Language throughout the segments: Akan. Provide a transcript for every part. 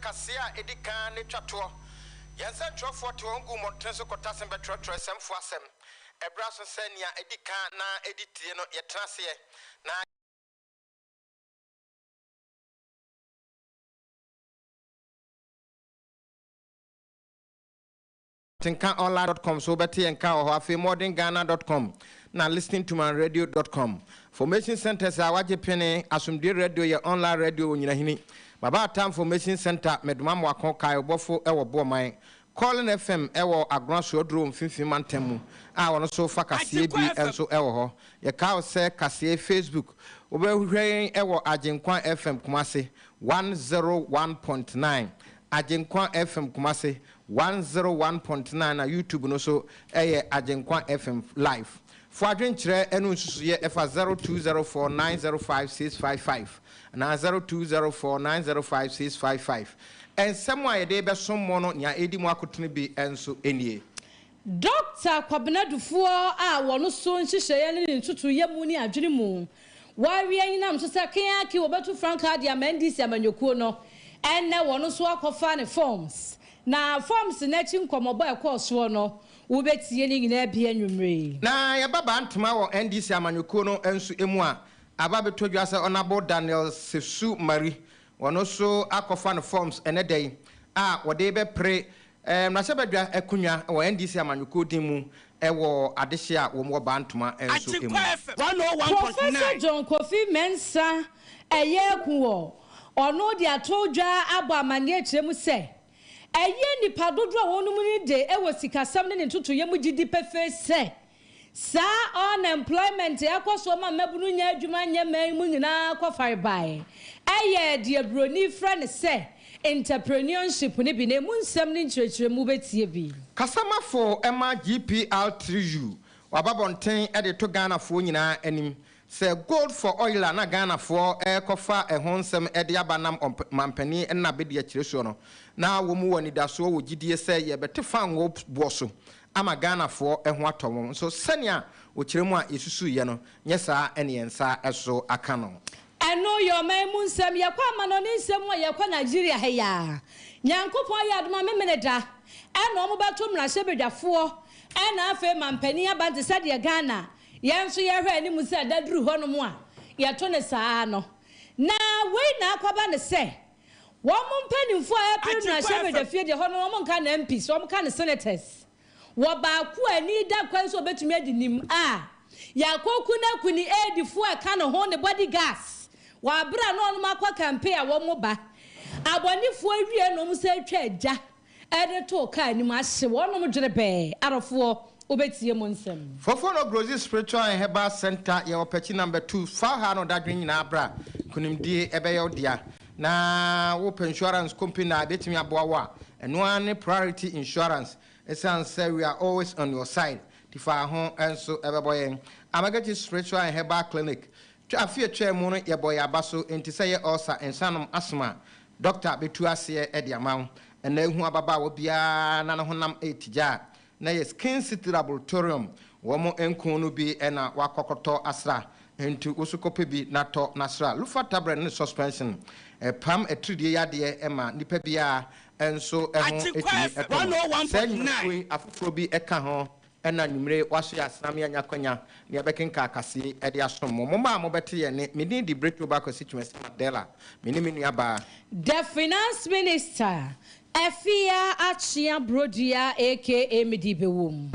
Kasia Edika ne Twatuo. Yansa Twafo to Ongu Motrenso Kotasem Betro Sem Fuasem. Ebraso Senia Edika na editi no yetrasie na tinkaonline.com so beti enka o afimodernghana.com na listening to my radio.com. Formation centers awaje pene asumdie radio ye online radio nyina hini. Baba Time Formation Center medumam wakon kai obofo ewo boman Calling FM ewo Agron Sodro mfimfim mantemu a wono so fa KASIEBO enso ewo ho ye ka se KASIE Facebook obehwe ewo AGYENKWA FM Kumase 101.9 AGYENKWA FM Kumase 101.9 na YouTube no so eye AGYENKWA FM live for adwenkyere enu nsusu ye efa 0204905655 na 0204905655 and somewhere they be someone nya edi mu akotune bi enso enie Dr. Kwabenadufuo a wono so nhihye ne ntutu yemu ni adwene mu wawie nyinam so sekea ki obetu franka dia mandisi amanyokuo no enne wono so akofa ne forms na forms na chi nkomobo ekoso no wo betie ni nyina bia nwumre na ya baba ntoma wo NDC amanyokuo no enso emu a aba betodwa se onabo Daniel Sesu Mari wono so akofa ne forms ene dey a wode be pre na sebedwa ekunwa wo NDC amanyokuo dimu ewo adehia wo mo bantoma enso emu 101.9 Professor John Kofi Mensa eyekuwo ono di atodwa abo amane akyeremu se eye nipa dodo a wonu mu ni de ewo sikasam ne ntutu yemu gidi pefe se sa unemployment yakoso ma mabunu nya adwuma nya man mu nyina kwafare bai eye de broni friend se entrepreneurship ne bi ne mu nsam ne nkyerɛkyerɛ mu betie bi kasama for ema GPR3U wababonten e de to Ghana fo nyina anim se gold for oil na Ghana fo kofa ehonsem e de abanam mampani na bedi akyerɛso no na wo mu wani daso wo gidie se ye bete fan wo boso ama Ghana fo eho atom so senia wo kyeremu a yesusu ye no nyesa ene yensa eso aka no eno yo memu nsem ye kwa mano ni nsem ye kwa Nigeria he ya nyankopon ya adoma memeneda eno omo beto mrahye bedwafo ena afa mampani abante sade Ghana yenso ye hwe ani mu se daduru hono mu a ye to ne saa no na we na akwaba ne se wo mo mpanimfo a pre mrahye bedwafie de hono wo mo nka na MPs wo mo ka ne senators wo ba ku ani da kwan so betumi adinim a yakoku na kuni edifo aka no ho ne body gas wa bra no no makwa campaign a wo mo ba abonifo awie no mo se atwa agya ede to ka anim ahye wo no mo dwere be arofo obetie mo nsem fofo no grozi spiritual and herbal center ye opechi number 2 fa ha no dadwen nyina abra kunimdie ebe ye odia na wo insurance company na betimi aboa wa eno an priority insurance esan say we are always on your side tifa ho enso ebeboyen amagati spiritual and herbal clinic AFIA chairman ye boy abaso enti say ye osa ensanom asma Dr. BRETUO ase e dia mawo ena hu ababa wo bia na no honam etija na ye skin city laboratorium wo mo enko no bi ena wakokoto asra enti usukope bi nato nasra lufa tabre ne suspension pam etridie yade ema nipa bia enso eho etimi eto 101.9 afufro bi eka ho ena nwumre waso ya asam ya nyakwanya ne bekenka akase e de asom mo ma mo bete ye ne medin di BRETUO ba constituency Mandela meni menu aba the finance minister AFIA AKYEA BRODUA AKYEA medibewum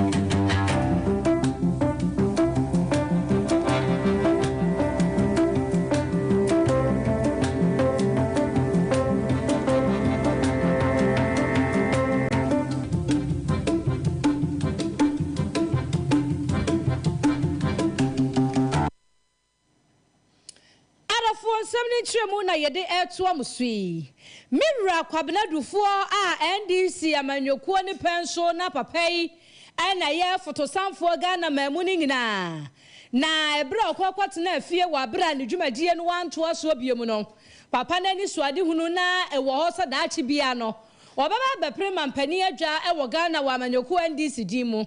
asɛm tremu na yɛde ɛtoa mu sui Mira kwabenadufoɔ a NDC amanyokuo ne penso na papai ɛna yɛ fotosanfoɔ Ghana mamu ne nyinaa na ebra okɔkɔte na afie wɔ abra ne dwumadie no wantoa so biemu no papa n'ani suade hunu na ɛwɔ hɔ sɛ daakye bia no ɔbɛba bɛpere mampani adwa ɛwɔ Ghana wɔ amanyokuo NDC di mu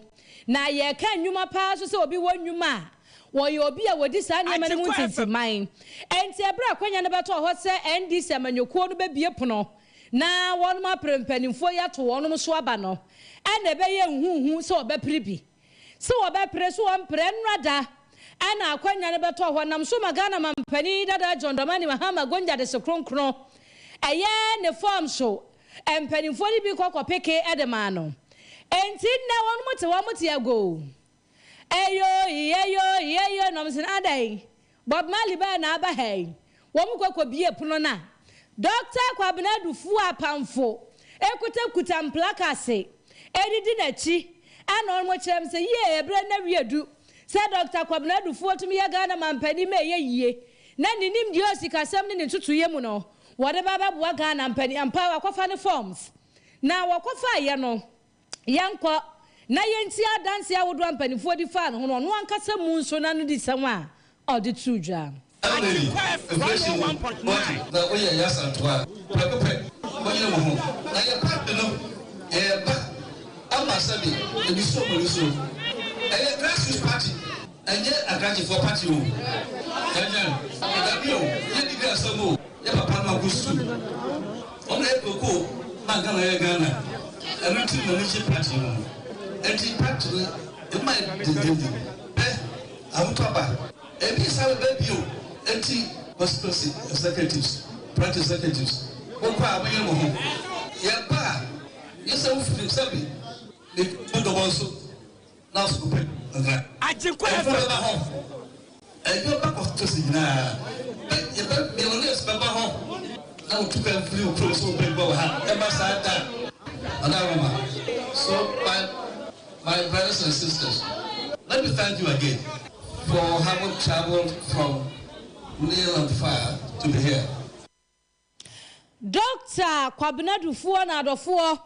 na yɛka nnwuma paa so sɛ obi wɔ nnwuma wɔyɛ obi a wɔdi saa nneɛma no mu ntintiman enti ebra akwanya no bɛtɔ hɔ sɛ NDC amanyokuo no bɛbie pono na wɔn ma prempanimfo yɛto wɔn so aba no ɛna ɛbɛyɛ nhuhu sɛ ɔbɛpere bi sɛ ɔbɛpere so wɔmpere nrada ɛna akwanya no bɛtɔ hɔ nam so magana mampani dada John Dramani Mahama Gonja de sekronkron ɛyɛ ne form so empanimfo ni bi kɔkɔpeke ɛdema no enti na wɔn mote ago Eyo, no msin adai. Bob Marley ba na aba hey. Wɔn kɔkɔ bie pono na. Dr. Kwabenadufoɔ apamfo. Kuta mplakase. Edidi n'akyi. Ana ɔmo kyerɛm sɛ yie ebre na wiedu. Sɛ Dr. Kwabenadufoɔ tumi yɛ Ghana mampani me yɛ yie. Na ninim die osikasɛm ne ne tutuye mu no. Wɔde baba boa Ghana mampani ampa wakɔfa ne forms. Na wakɔfa yɛ no. Yankɔ na yenti adanse awodo ampanifo di fa no no ankasa mu nso na no di sama a odi tudwa na we ya yasantoa pepe onye wo ho na ye pa no ba amasabi ebi so grassroots party enye agragifo party o enye dabio ye di asamo ye papa na gusu on e koko na Ghana everything no chi party no enti party it might amutaba ebi sabe baby o enti constituency executives practice executives okwa amoye mo ho ye ba ye se wo fi sabe the good also now so pe AGYENKWA ba ho e yo ba constituency na ye ba millionaires ba ho na o tuka free o pro so pe ba ha e ba sa da so my brothers and sisters, let me thank you again for having traveled from near and far to be here. Dr. Kwabenadufoɔ na adɔfoɔ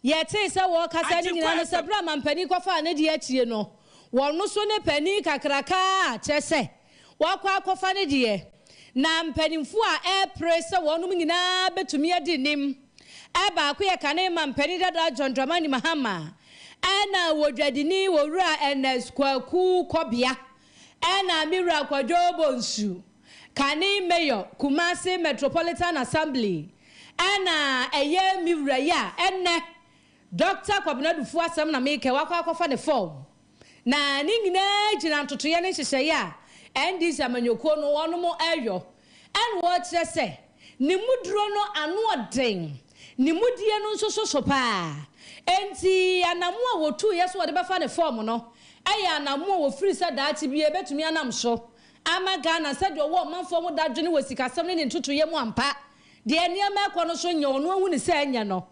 yɛte sɛ wɔ kasa ne nyina no sɛ bra mampani kɔfa ne de atie no wɔn no so ne pani kakraka kyɛ sɛ wɔakɔ akɔfa ne de na mpanimfo a ɛpre sɛ wɔnom nyinaa betumi adi nim ɛba akɔyɛ kane mampani dada John Dramani Mahama ana wodwadini wowura NS kwaku kobia ana Mira kwajobo nsu kane mayor Kumasi Metropolitan Assembly ana eye Mira ya enne Dr. Kwabenadufoɔ asɛm na meke wakɔ akɔfa ne form na ne nyina gyina ntotoyɛ ne hyehyɛ ya NDC amanyokuo no wɔn mo ɛyɔ ɛn wɔ kyerɛ sɛ ne muduro no ano ɔden ne mudie no nso so paa enti anamu a wotu yeso wode befa ne form no aya anamu a wo free sa daati bie betumi anam so ama Ghana said wo manfo mo dadwene wo sikasɛm ne ntotoye mu ampa de eniema ekɔ no so nya ono ahu ne sɛ anya no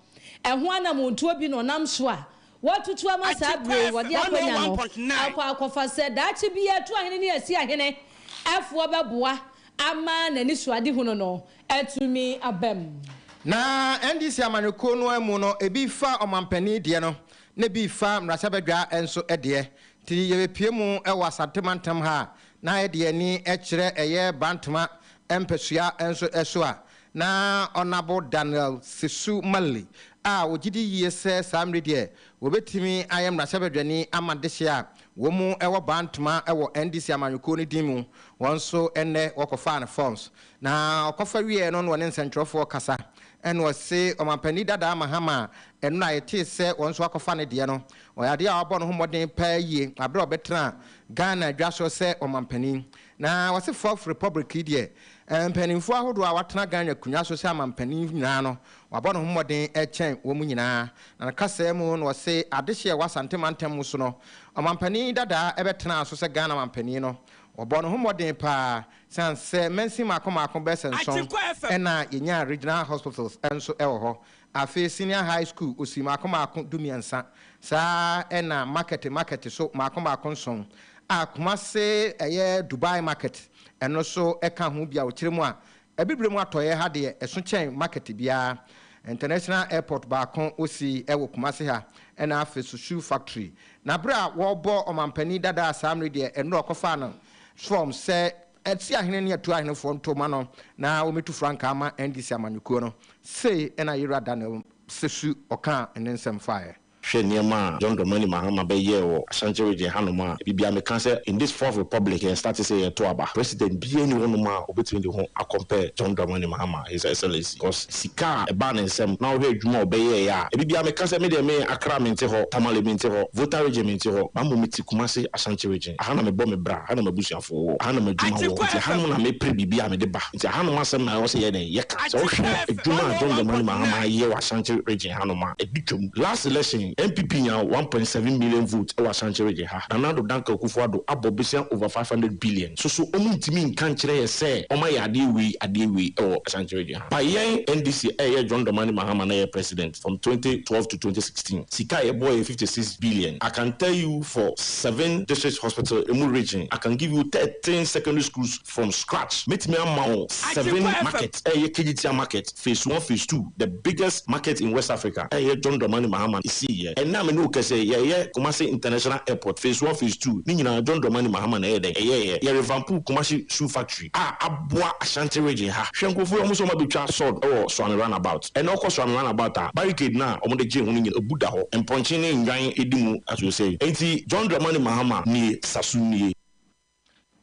ɛho anam ontuo bi no nam so a watutu ama sa bre wode akonya no akɔfa sɛ daati bie to ahene ne asi ahene afo bɛboa ama nani suade hu no etumi abam na NDC amanyokuo no amu no ebi fa omampani de no na bi fa mrasabadwa enso ede ti yebepie mu e wasantemantam ha na ede ani ekire eye bantuma empesua enso eso a na onabo Daniel Sisu Mali a ogidi yese samre de wobetimi ayem mrasabadwani amadehye a wo mu ewo bantuma ewo NDC amanyokuo ni dimu wonso enne wokofa na forms na okofa wie no no ne nsentwerofo kasa and was say omampani dada Mahama and na yete se wonso akofa ne de no oyade a obon ho modern pa yie abre obetra Ghana dwaso se omampani na wase Fourth Republic de mpanimfo ahodo a watena Ghana kunya so se amampani nyina no wabon ho modern echen wo mu nyina na kasa mu no wase adehye wasantemantam so no omampani dada ebetena so se Ghana mampani no Obono ho modern pa sanse mensi makoma besen son ena yenya regional hospitals enso ewo ho afi senior high school osi makoma dumiansa sa ena market so makoma son akoma se eye Dubai market eno so eka ho bia o kiremu a ebibre mu atoye ha de eso chen market bia international airport baako osi ewo kumase ha na afesu shoe factory na bra wo bo omampani dada asamre de eno okofa no from say etsi ahene ne atu ahene fo ntoma no na ometu franka ama ndc amanyuko no say na yira dana sesu oka enensem fire Sheniama, John Dramani Mahama Baye or Ashanti region Hanoma, Bibia Mekanse in this fourth republic and start to say Toaba. President BNU between the home I compare John Dramani Mahama, His Excellency. Because Sika, a ban and some now here Jumo Baye ya. Bibia Mekanse media me Accra Minteho, Tamale Minteho, Voter region Minteho, Mamu Miti Kumasi, Ashanti region. Hanama Bombe Bra, Hanama Busha for Hanama Juma, Hanama me pre Bibia me deba. It's a Hanama Sam I was here Yaka. So Juma John Dramani Mahama ye Ashanti region Hanoma. A big last election. MPP now 1.7 million votes our Ashanti region ha. Nanado Danko Kufuado abobisian over 500 billion. So omintimi kan kire say oma ya adewi or Ashanti region. By NDC John Dramani Mahama na president from 2012 to 2016. Sika ye boy 56 billion. I can tell you for 7 district hospital Emu region. I can give you 13 secondary schools from scratch. Meet me among 7 markets. KGT market phase 1 phase 2 the biggest market in West Africa. John Dramani Mahama is here. And now me know say Kumasi International Airport phase 1 phase 2 ni nyina John Dramani Mahama na revampu Kumasi shoe factory abua Ashanti region ha hwenkofo omo so ma betwa sword Swami roundabout and of course Swami roundabout barricade na omo de je hu ni obuda ho emponche ne nwan edimu as we say enti John Dramani Mahama ni sasuni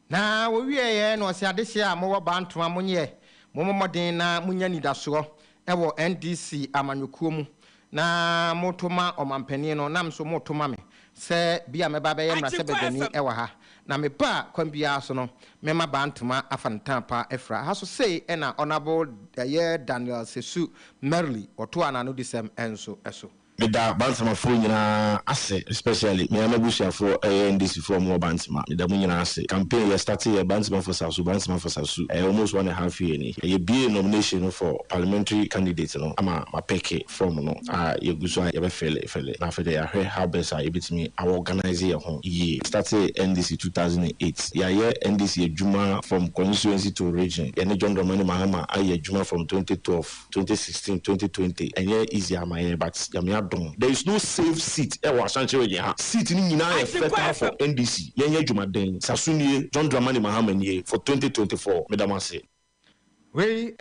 na wo wieye no se adehye a mo wo bantoma monye momodin na munya nidaso ewo NDC amanyukuo mu na motoma omampani no nam so motoma me se bia meba be yemra se bedani ewa ha na me pa kwambia so no mema bantoma afantampa efra ha so say na honorable Daniel Sesu Merly oto ana no disem enso eso Meda Bantama for nyina ase especially me amabusia for NDC for more Bantama meda mu nyina ase campaign we started Bantama for Sasu almost 1.5 year ni ye be nomination for parliamentary candidate no ama mapeke from no ye guso ye be fele na fele ya how best I ebitimi I organize ye ho ye started NDC 2008 ya ye NDC Juma from constituency to region ye ne John Dramani Mahama aye Juma from 2012 2016 2020 and ye easy am but ya there is no safe seat Ashanti region seat ni nyina e fertile for NDC yenye Jumaden Sasuni John Dramani Mahama for 2024 madam say we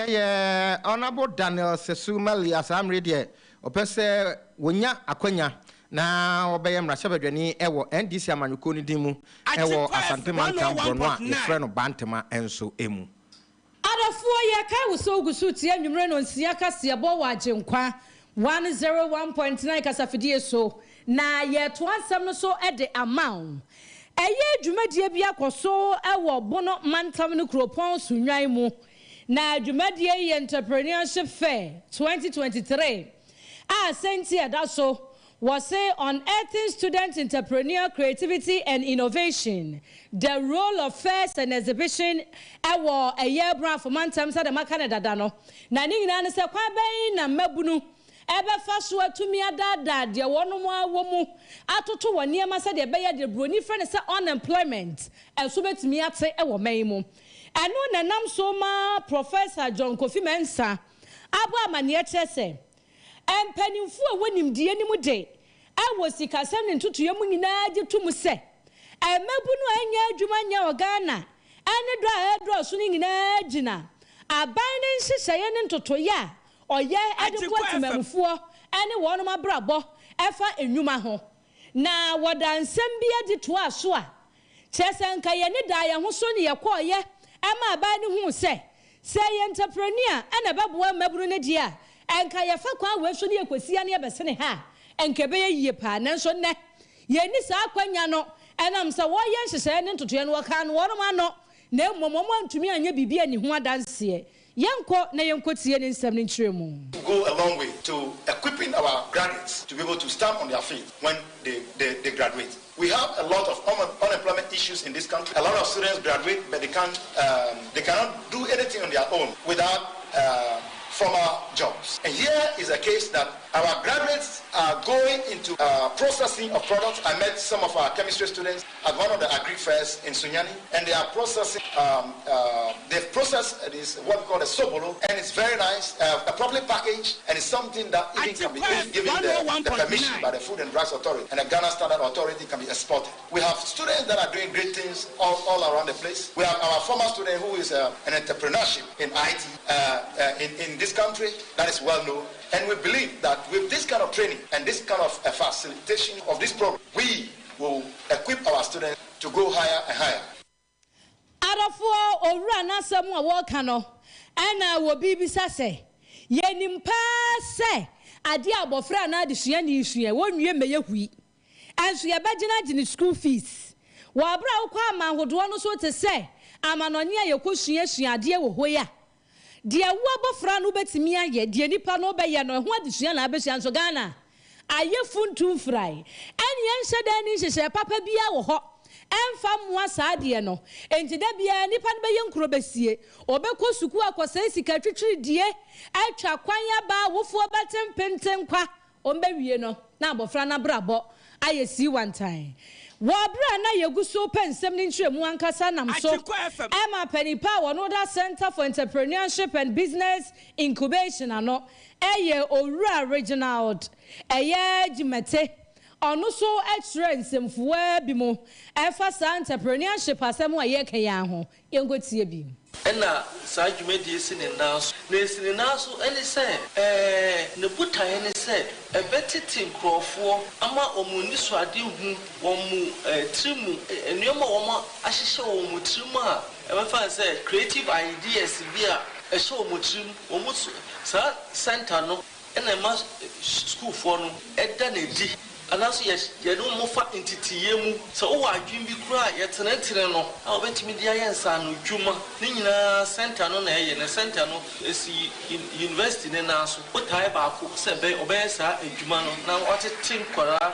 honorable Daniel Sesu Merly asam radio opese wonya akwanya na obeyem rashabadwani ewo NDC amanyuko ni dimu ewo Asante Mantam Bronwa ye freno Bantama enso emu Adafuo ye kai wo so gusu tie nwumre no nsia KASIEBO wa AGYENKWA 101.9 kasafidie so na ye to ansam no so e de amount eye dwumadie bia koso e wo bono mantam no kropon sunwan mu na dwumadie ye entrepreneurship fair 2023 senti ada so was say unearthing student entrepreneur creativity and innovation the role of fairs and exhibition ewo eye bra for mantam sa de makana dada no na ni nyina ne se kwa ben na mabunu ebe faso atumi adada de wono mu awomu atoto woniema se de beye de broni friend se unemployment enso betumi ate ewo man mu eno nanam so ma Professor John Kofi Mensa abo amane chese empanimfu a wonim die ni mu de awo sikasem ne ntutu yemu nyina age tumu se emabunu anya adwuma nya ogana ane do a edro so ni nyina agina aban ne nhyehyeye ne ntoto ya oye edebwatimamfuo ene wono mabrabo efa enwuma ho na wodansem bia di to aso a chesenka ye ne da ye ho so ne ye koye ema aban ne hu se ye entrepreneur ene beboa maburu ne dia enka ye fa kwa we so ne ekosia ne ebese ne ha enke be ye pa nanso ne ye ni sa akwanya no enam se wo ye nhyehyeye ne ntoto ye no waka no wono ma no na mmommo antumi anya bibia ni ho adanse Yenko na yenko tie ne nsam ne nkyeremu. Go a long way to equipping our graduates to be able to stand on their feet when they graduate. We have a lot of unemployment issues in this country. A lot of students graduate, but they cannot do anything on their own without formal jobs. And here is a case that Our graduates are going into processing of products. I met some of our chemistry students at one of the agri fairs in Sunyani, and they are processing. They've processed this what we call a sobolo, and it's very nice, properly packaged, and it's something that even can be given the permission by the Food and Drugs Authority, and the Ghana Standard Authority can be exported. We have students that are doing great things all around the place. We have our former student who is an entrepreneurship in IT in this country that is well known. And we believe that with this kind of training and this kind of facilitation of this program, we will equip our students to go higher and higher. Arafo owura na samu a woka no ana wo bibisa se yenim pa se ade abofra na adesua ni isua wonwie meye hui anso ye bagina gine school fees wo abra wo kwa amahodo no so te se amanonye ayekosua sua ade wo hoya de wo abofra no betimi aye de nipa no be ye no ho adesua na abesua nso Ghana aye funtum fry eni enhye da ni hyehye papa bia wo ho emfa moa saade no enti da bia nipa no be ye nkuro besie obekọ suku akosa sika twitwiri die atwa kwan ya ba wofo batempenten kwa ombewie no na abofra na brabo aye si one time wabra na yeguso pensem ni ntwemu ankasa nam so ema penipa wonoda Center for Entrepreneurship and Business Incubation ano eye owura regional eye jimete ono so experience mfuwa bi mo efa sa entrepreneurship asem a ye kan ho yengotie bi ena sa dwumadi esini naso eni se ne butan eni se ebetiti nkrofo ama omuni so ade hu womu trimu enuoma womu ahyehye womu trimu a ebefa se creative ideas bi a ehye womu trimu womu sa center no ena ma school for no eda na di anaso ye do mo fa entitiye mu so wo adwin bi kura ye tenetire no a obetimi dia yensa no dwuma ni nyina center no na ye na center no esi university ne na so otai ba ko se be obesa adwuma no na otete nkora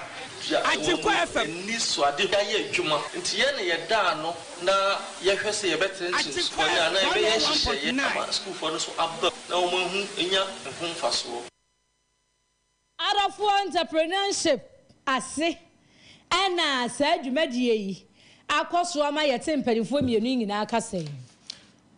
Atikwa FM ni so ade da ye adwuma nti ye ne ye da no na ye hwese ye betentin so ya na be ye hye ye ama school for no so abba na wo hu enya ho mfaso Arafo entrepreneurship ase ana sa dwumadie yi akoso ama yete mpanifo mienu nyina akase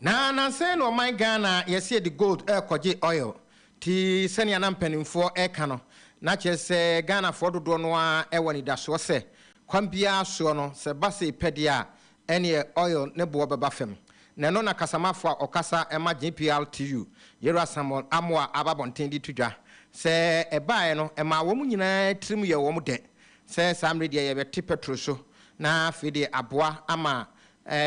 na se no my Ghana yesi the gold koje oil ti senia na mpanifo eka no na chese Ghana for dodo no a ewani daso se kwambia so no se base pedia ene oil ne bo beba fam na no na kasamafo okasa ema GPLTU yera Samuel Amwa ababonten di tudwa se ebae no ema wo mu nyina trim ye wo mu de se samre de ye beti petro so na fide aboa ama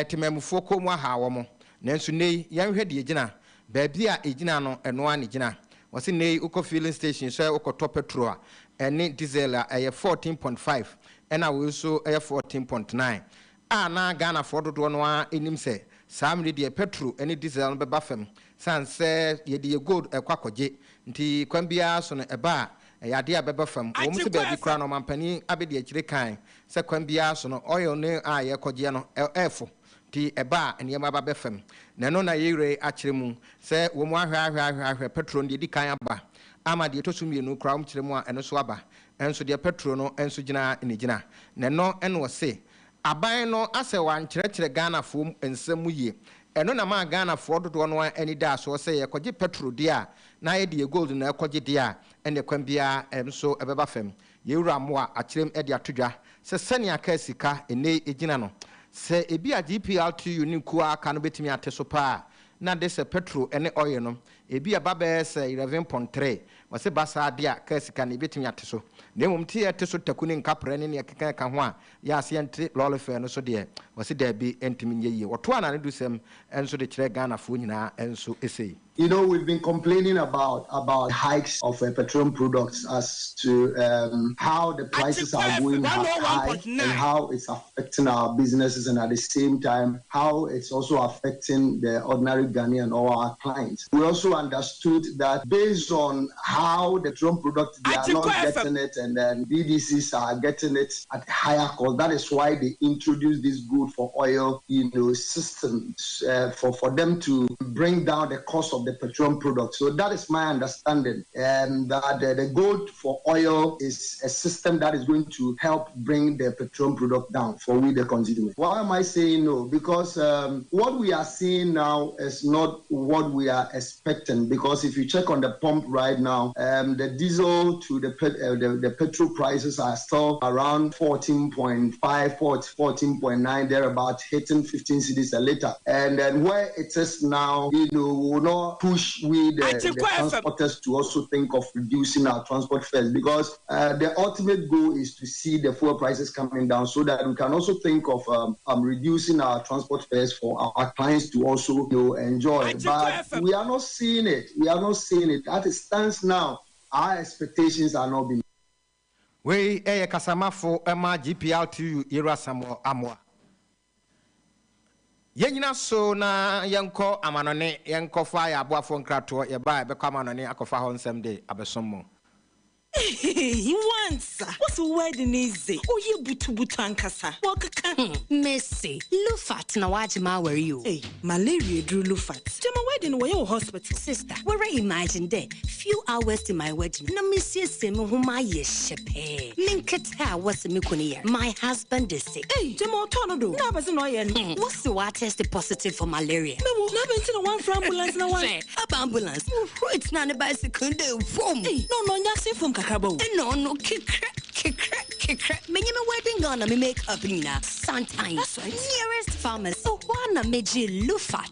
temamufo komu aha wo mu nanso nei yanhwe de gina baabi a egina no eno a ne gina wose nei uko filling station so uko top petro a ene diesel a 14.5 ena wo so 14.9 a na Ghana for dodo no a enim se samre de petro ene diesel no beba fam sanse ye de gold ekwakoje nti kwambia so no eba yade abeba fam wo mu se ba bi kra no mampani abedi akire kan se kwambia so no oil ne a ye koje no efo ti eba enema ba befam na no na yire akire mu se wo mu ahwe petrol de di kan aba ama de to sumienu kra mu kire mu a eno so aba enso de petrol no enso gina ene gina na no eno se aban no ase wan kire Ghana fo ensam yie eno na ma Ghana for dodo no ani da so se ye koje petrol dia na ye de gold na koje dia ene kwambia enso ebeba fam ye wura mo a akirem e de atodwa se sania ka sika ene egina no se ebi a GPLTU ni ku aka no betimi ateso pa na de se petrol ene oil no ebi aba se 11.3 wase basa dia ka sika ne betimi ateso na mum tie ateso takuni nkapre ne ne keka ka ho a ya se ente lolofe no so de wase da bi entimi nyeye woto ana ne du sem enso de kire Ghana fo nyina enso esei. You know, we've been complaining about hikes of petroleum products as to how the prices are going high and how it's affecting our businesses, and at the same time, how it's also affecting the ordinary Ghanaian or our clients. We also understood that based on how the petroleum products, they are not getting it, and then BDCs are getting it at higher cost. That is why they introduced this good for oil, systems for them to bring down the cost of the petroleum products. So that is my understanding, and that the gold for oil is a system that is going to help bring the petroleum product down for we the consumers. Why am I saying no? Because what we are seeing now is not what we are expecting. Because if you check on the pump right now, the diesel to the petrol prices are still around 14.5, 14.9, thereabout, hitting 15 cedis a liter. And then where it is now, will not push the transporters to also think of reducing our transport fares, because the ultimate goal is to see the fuel prices coming down so that we can also think of reducing our transport fares for our clients to also enjoy. But we are not seeing it. As it stands now, our expectations are not being. We Kasamafo Emma GPL2 Ira Samo Amwa. Yenina so na yanko amanone yanko fire aboafo nkrato ye ba be kwamanone akofa ho nsem de abesomo. He wants. What's the wedding is? Oh, you butu ankasa. Messi, Lufat na wajima were you? Hey, malaria drew Lufat. To my wedding, were you hospital? Sister, where I imagine there, few hours to my wedding. Na Monsieur Semu huma yeshepe. Minkata was Mikunia. My husband is sick. Hey, Jemo Tonodo. No, but no yen. What's the water tested positive for malaria? No, no, one for ambulance na one. Up ambulance. It's not a bicycle. Hey, no, nothing from Kakabo. No, kick. Many wedding on me make up Nina. Sometimes that's right. Nearest pharmacy. So one meji Lufat.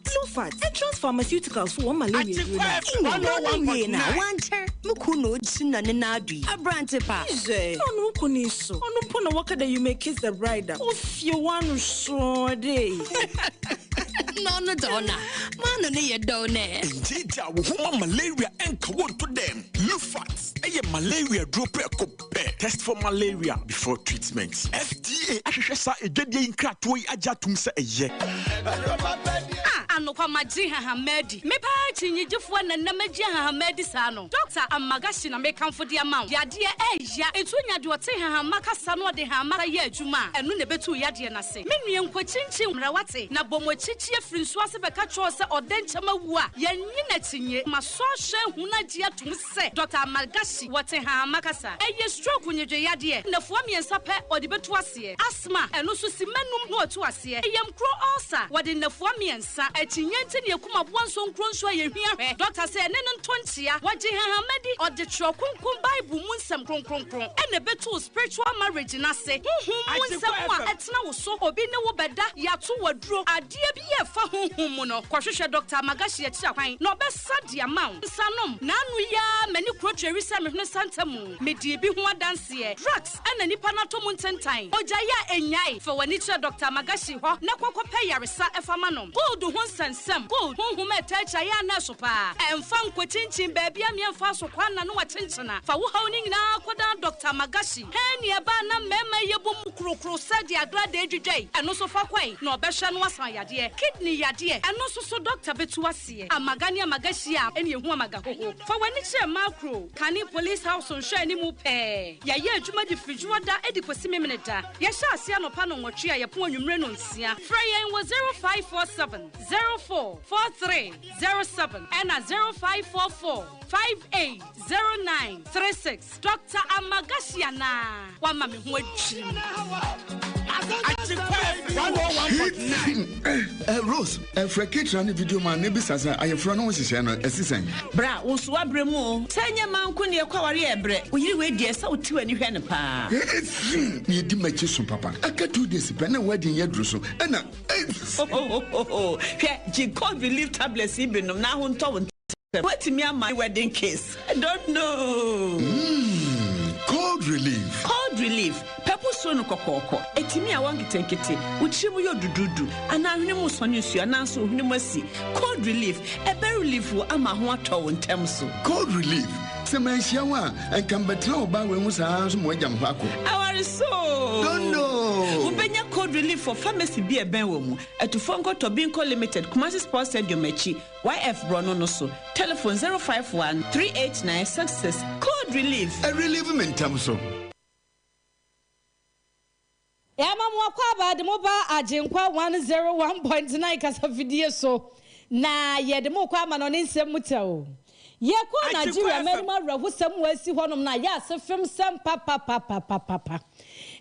Entrance pharmaceuticals for one malaria. One mukuno china nenadi. A brantepa. No kuniso. No pona waka that you may kiss the bride. If you want to show day. No, donna. Man, no, you don't. Indeed, malaria and kawan to them. Lufat. Malaria drop test for malaria before treatment. FDA ashesha ejede nkrato yi ajatum se eye. Anokwa maji Hamedi. Me pa chinyijifo na namaji Hamedi sano. Doctor Amagashi na me kamfo de amount. Ya de eya etunya de ote Hamaka sano de Hamaka ye adwuma. Enu ne betu ya de na se. Me nue nkwachinchin mrawate na bomochichi afiri nso ase beka cho se odenchama wu a. Ya nyina tinye maso hwe hunaji atum se. Doctor Amagashi wote Hamaka sa. Eye stroke nyedwe ya de. Na fo miensa pe odi betu ase. Asthma enu so simanum no otu ase. Eye mkro ulcer wode na fo miensa Chinyenti ne kuma bwanso nkronso ye hwia doctor say ne ntontia waje Hamedi or the trokunkum bible munsem kronkronkron ene beto spiritual marriage na se munsem a etna wo so obi ne wo beda yato waduro ade bi ye fa mu no kwahwehwe doctor Magashi akira kwan no be sadia maw nsanom nanu ya mani krotweri se mehne santamu medie bi ho adanse drugs ene nipa na to mu ntentan oja ya enyai fa wani kira doctor Magashi ho na kwakọpẹ yaresa efama no gold ho sansam gold ho metacha ya na sopa emfa nkwachinchin baabia miemfa so kwana no wachinchina fa wo hawni nyina koda Dr. Magashi he ne ba na mema yebom krokro sadi agrada edwedwai eno so fa kwai na obehwe no asan yade kidney yade eno so Dr. Betuase amagani Magashi a ene ehu amaga hoho fa wani kire macro kani police house on hwe ni mu pe ya ye adwuma di frijuoda edi kwesi memneda ya sha ase anopa no nwotwe a ye po anwumre no nsia frayen was 0547 044307 and 0544 580936 Dr. Amagasiana wa mami ho adwiri Rose, Frekitra ni video man nebi sasa ayefro no hihye no asisen. Bra, wo so abremu o. Sanya manko ne kwaware ebre. Oyiri we die sa otiwa ni hwe ne pa. Ni di machi so papa. Aka 2 days pe na wedding ye dru so. Ena hwe G-Code relief tablets ibinom na ho nto. What me my wedding case? I don't know. Cold relief. Cold relief. Pepper so no kokoko. Etimi a wangitenkete. Uchimu yo dududu. Ana hwene mu so nsu ana so hwene mu asi. Cold relief. Ebe relief wo ama ho atọ wo ntem so. Cold relief. Semanhia wa enkambetra oba we mu saa so mo agam hako. Awari so. Don't know. Ubenya cold relief for pharmacy be a benwomu. At Fonko Tobinco Limited, Kumasi Sports Stadium Mechi, YF Brono Noso. Telephone 051 389 success. Code relief. A relief in terms of. Yamamwakwa the mobile AGYENKWA 101.9 kasa video so na ye de mokwa ma no nsem mutao ye ko Nigeria merima rawo sam wasi honom na ya se film sam papa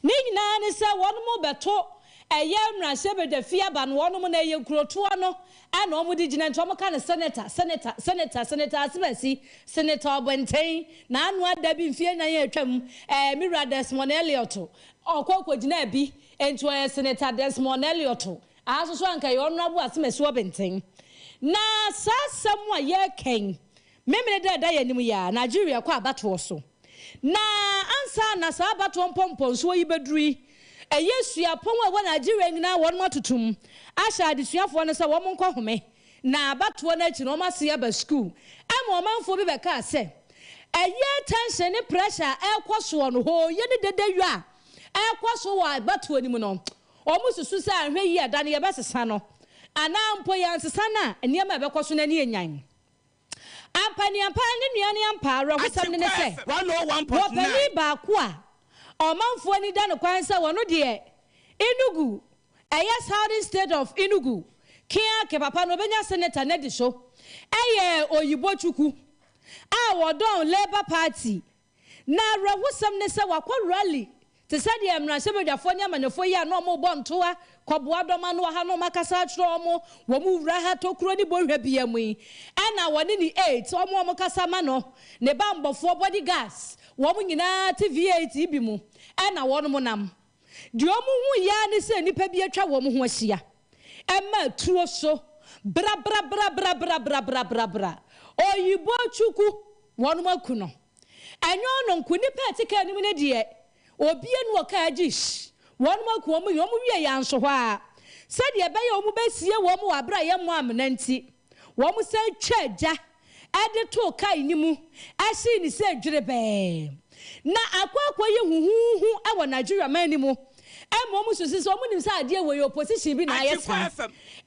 ni nyina ne se wonom beto eye mrase be da fia ba no wonom na ye kuroto no ana omo di gina nto ka ne senator asibasi senator Obenten na anu ada bi mfie na ye atwam Mira Desmond Elliot okoko gina bi ento senator Desmond Elliot aso so anka ye honorable asimesi Obenten na sasamwa ye ken memene da ye nim ya Nigeria kwa abato so na ansa na sa abato pompon so yibeduri yesu apon wa Nigeria nyina won matutum asha adesuafo no se wo monko home na abato na chi no mase ya ba school ama omanfo bi beka se tension ne pressure ekwoso no ho ye ne dedewu a ekwoso wa abato nim no omususu se ahwe yi ada ne ye besesa no ana mpo ya nsesa na niam ebekwoso na ne enyan ampani ne nuane ampa ro hosam ne se 101.9 beli ba ko a omanfo ni da no kwan se wono de Enugu southern state of Enugu kia ke papa no benya senator ne di so oyibo chuku a wodon Labour Party na ro hosam ne se wakọ rally te se de emrase bedafo nya manefo yi na omo bo ntoa koboa doma no ha no makasa atro omo wo mu wura ha tokuro ni bohwa bia mu yi na woni ni 8 omo kasa ma no ne ba mbofo body gas wo mu nyina TV8 bi mu na wono mu nam di omo hu ya ne se nipa bi atwa wo mu ho ahia ma tuo so bra oyibo chuku wono maku no enyo no nku nipa etika ni mu ne de obienu okajish won maku omu wie ya nso hwa se de be ye omu besie wo mu wabra ye mu amnanti wo mu se twaja ade to kai ni mu asi ni se dwere be na akwakwa ye huhuhu e wo Nigeria man ni mu e mo mu susi so mu nim se ade wo ye opposition bi na ye sa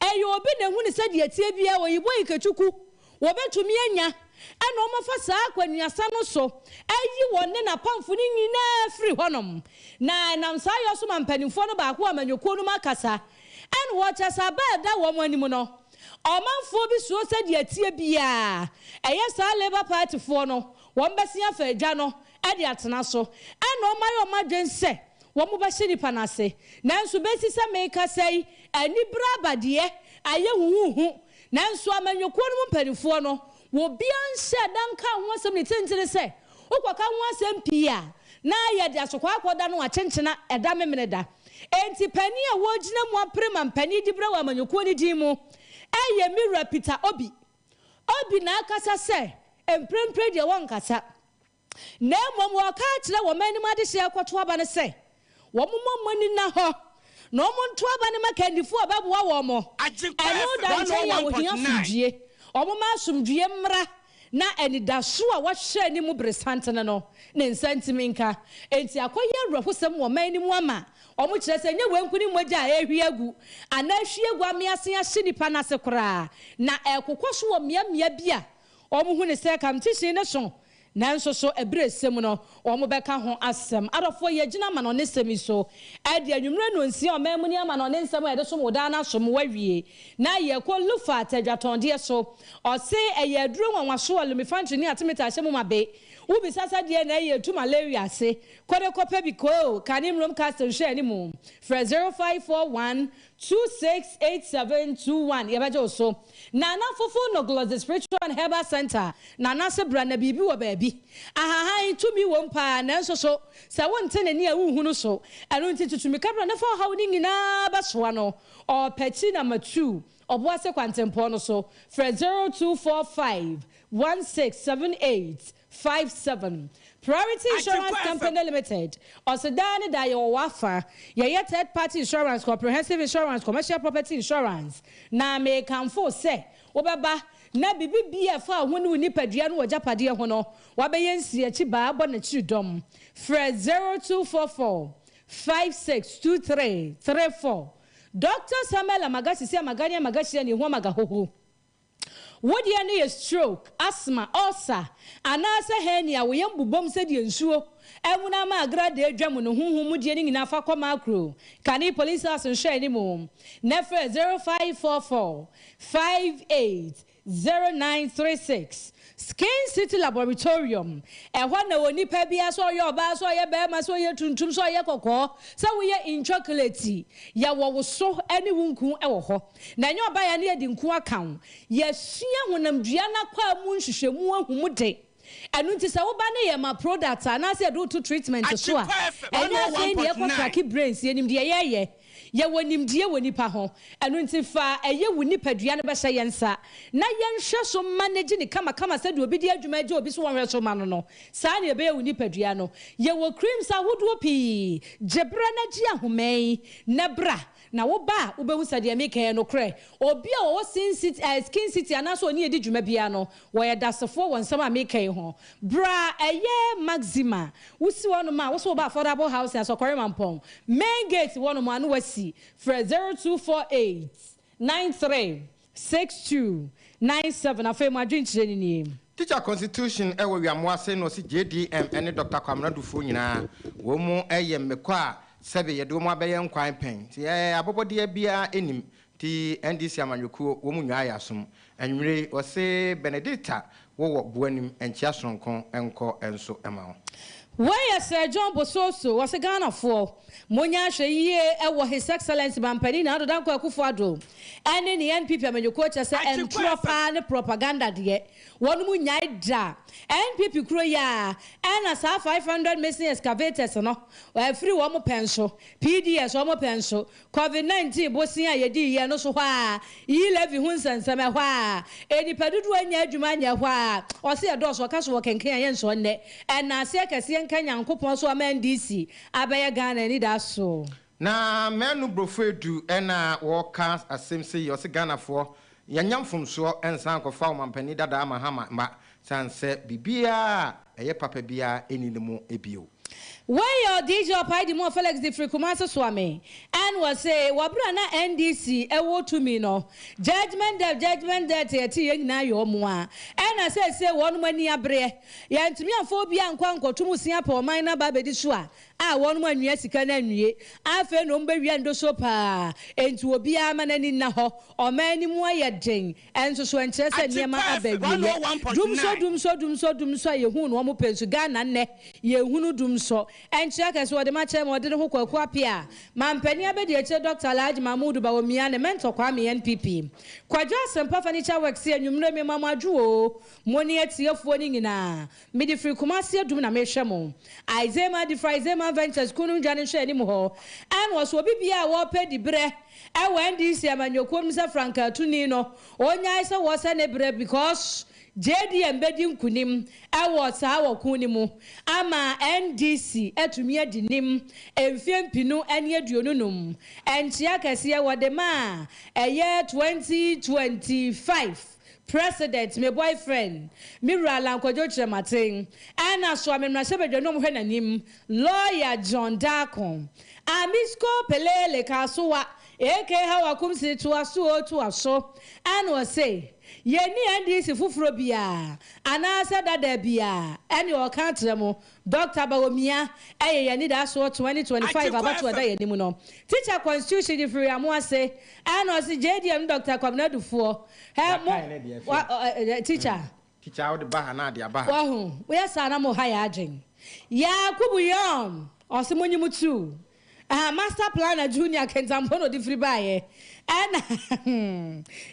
e ye obi na hu ni se de tie bia wo yibo ikachuku wo betumi anya ana omofa saa kwanuasa no so ayi wonne na pamfo ni nyina free honom na nam saa yo so mampanimfo no ba ko amanyoko no makasa en wo chasa ba da wo manim no omanfo bi so se de atie bia eye saa Labour Party fo no wo mbesia fa adwa no e de atena so ana omayo madwen se wo mo ba hye nipa na se nanso besi se meka sei ani bra bade aye huhu nanso amanyoko no mpanimfo no wo bianse danka ho asem ne tentene se okwaka ho asem pia na ya de asokwa akoda no akyenkyena eda memene da enti pani a wo gina mu aprema pani di bra wa manyoko ni di mu eye Mira Peter obi na akasa se emprempre de won kasa na mom wo ka kire wo mani ma de hye akoto aba ne se wo mani na ho no mo nto aba ne makandifo ababo wo mo eno da nche ya wo hia fudie omo ma asumdue mra na enidaso a wahye ni mu bresantene no ne nsantiminka enti akoye awrahosem wo man ni mu ama omo kire se nye wankuni mogya ehwiagu ana hwiagu amiase ahye nipa na se kora na ekokoso wo miamia bia omo hu ne se kamtishin ne so nanso so ebresem no omo beka ho asem adofo ye gina ma no ne semi so ade anwumre no nsi o mamuni ama no ne nsem ede so moda na so wawie na ye ko lufa atadwatonde so o se eye aduro nwanwaso alumifantri ni atimeta ahye mu mabe ubi sasa de na ye tu malaria se kode kope bi ko kanim room castle hwe ni mu fra 0541 268721 yebajo so na fofo no Gloss Spiritual and Herbal Center na se brana bibi wo baabi ahahan tumi wo mpa na nso so se wonte ne a wuhunu so eno nti tutumi kabra na fo hawo ni nyina basoa no o pechi na matu oboa se kwantempo no so fra 0245 167857 Priority Insurance Company Limited. Osedani da yo wafa. Ye third party insurance, comprehensive insurance, commercial property insurance. Na me kanfo se obeba na bibi bia fa ho ne nipadua no wajapade ho no wabeye nsi achi ba abo na chi dom. Fred 0244 562334. Dr. Samuel Amagasi si Amagani Amagashi ni ho magahoho. What you need is stroke, asthma, ulcer, and as a hernia, we young bubom said you ensure. Emuna ma grade German who mudianing in Afako macro. Can he police us and share any more? Nefer 0544 580936. Skin City Laboratorium. And when the one pebia saw your bass or your bear, so your tuntum saw your cocoa, so we are in chocolate. Ya was so any wunku ewo. Nanyo buy any dinku account. Yes, she when I'm Gianna Qua Moon Shemu Humute. And when tis our banner, my products, and I said, do to treatment as well. And I say, the airport brains, yen the aye. Ye wonim die woni pa ho eno ntifa eye woni padua ne be hye yensa na yenhwe so manage ni kama said obi die adwuma je obi so wonhwe so ma no sa na ebe woni padua no ye wo creams ahodo pi jebra na ji ahomai na bra na wo ba wo be hu sade make no kre obi a wo skin city anaso oni edi dwuma bia no wo ye dasefo won sama make ho bra eye maxima wo si wono ma wo so ba affordable house as okore mampon main gate wono ma no wasi for 0248 936297 afei ma dwinkyere ni Teacher Constitution ewe wiamoase no si JDM ene Dr. Kwamna Dufo nyina wo mu eyemmekwa a sebe yedo mu abeyen kwan pen ti abobode bia enim ti NDC amanyokuo wo mu nwa yasom enwere wo se Benedicta wo buanim enchia soronko enko enso ema Why Sir John Bososo was a Ghana for Monya Sheye ewo His Excellency Bampani na do danko akufado and in the NPP amenyokocha say and propaganda de wonu mu nyai da NPP kro ya and as 500 missing excavators no free wo mo penso PDS wo mo penso COVID-19 bosia yedi ye no so hwa yi levi hu nsensem hwa enipadudu anya adwuma anya hwa o se do so kaso wo kenken ye nso nne and na se kase Kenya nkopon so ama NDC abaya Ghana ni da so na menu brofedu ena woka asemse yose Ghana fo yanyamfom so ensan kofa o mampani dada amahama mba sanse bibia eye papa bia eninimu ebio Why your DJ Paidi Mo Felix the Frikumaso Swami and was say Wabra na NDC ewo to me no judgment that tea na yo moa and I say one money abre yantumi afobia nkwanko tumusia pa omina babedi so a one man nwie sika na nwie afa no mba wi ndo so pa entu obi ama na ni na ho omani mu ayeden enso so enche se niema abawie dum so yehu no mo pensu Ghana ne yehunu dum so enche ka so de ma che mo de ho kwaku apia mampani abedi eche Dr. Alhaji Mahmoud Bawumia ne mentor kwa me NPP kwadwo asempa furniture works enwumre me mamadwo moni etiefo ni nyina me di free kumasi adum na me hwe mo Aizema di Fraizema Ventures kunu jani hwe ni mo ho an was obi bia wo pedi bre e NDC amanyokom sa Franka tuni no onya isa wo sa ne bre because JDM bedi nkunim ewo sa wo kunimu ama NDC etumi adinim emfiempinu ene aduonunum entia kase wo de ma eye 2025 President, my boyfriend, Mira Lankojo Chemating, Anna Swamina Sebedonum Henanim, Lawyer John Darkon, Amisko Pelele Kasua, Eke how I come say to us to us so, and was say, Yeni and this Fufrobia, Anasa Dadebia, and your country, Dr. Bawumia, I need us 2025 about to a day anymore. Teacher Constitution if we are say, and was the JDM Dr. Kwamna Dufo. Teacher out the Bahana, dear Bah. We are Sanamo high aging. Ya Kubuyon, or Simonimutu. Master planner junior can tampono di free buy and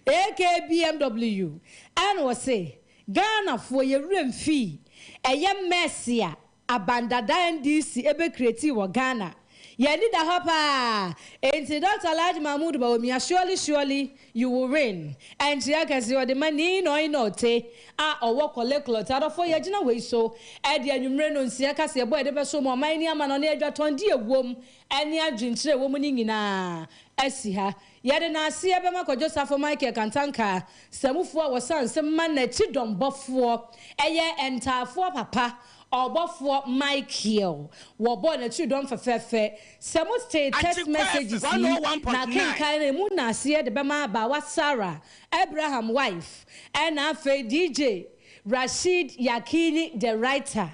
AKBMW and was say Ghana for your room fee a young messia abandoned NDC ebe creative or Ghana. You need a hopper. And Dr. Alhaji Mahmoud Bawumia, surely you will win. And she can see the money no inote. Or walk or collect out of 4 years way so. At the numero on Siaka, say, boy, the best so more money, man on edge on dear womb. eni adwinkyere wo mu ni nyina asi ha yɛde na ase ebema kwadwo safo Michael Kantanka samufo a wɔsanse ma na chi dombɔfoɔ ɛyɛ entaafo papa Obofo Michael wobo na chi dom fefefe samu stay text messages na kenkan mu na ase de bema ba wa Sarah Abraham wife and afa DJ Rashid Yakini the writer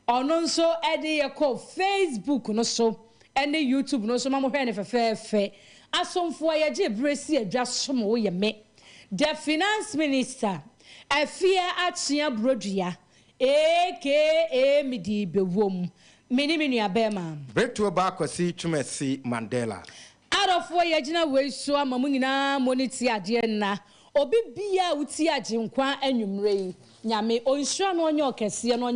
ono nso ede yeko Facebook no so ene YouTube no so mamohwe ne fefefe asomfo ye bresi adwa somo ye me the finance minister AFIA AKYEA BRODUA AKA midi bewom mini abema BRETUO ba AKWASI TWUMASI Mandela arofo ye gina we so amamu nyina moniti ade na obi bia uti AGYENKWA anwumre nyame onhura no onye okese no